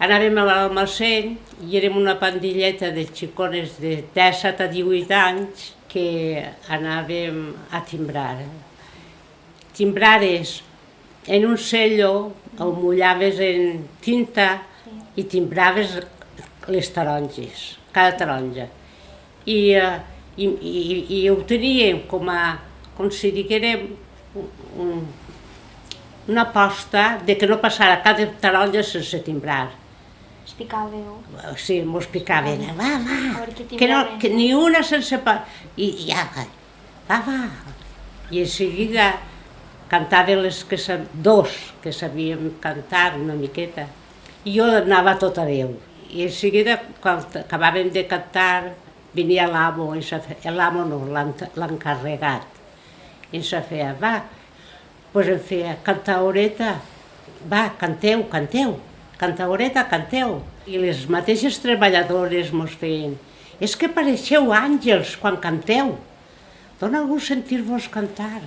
anàvem a l'almacén i érem una pandilleta de xicones de 17 a 18 anys que anàvem a timbrar. Timbrares en un cello, ho mullaves en tinta i timbraves les taronges, cada taronja. I ho teníem com si diguérem una aposta de que no passara cada taronja sense timbrar. Es picàveu? Sí, mos picaven. Va, Que ni una sense... I ja, va. I en seguida cantaven dos que sabíem cantar una miqueta. I jo anava a tota veu. I en seguida, quan acabàvem de cantar, venia l'amo, l'amo no, l'encarregat. I ens feia, va, doncs em feia, cantaoreta, va, canteu, cantaoreta, canteu. I les mateixes treballadores mos feien, és que pareixeu àngels quan canteu, dona gust sentir-vos cantar.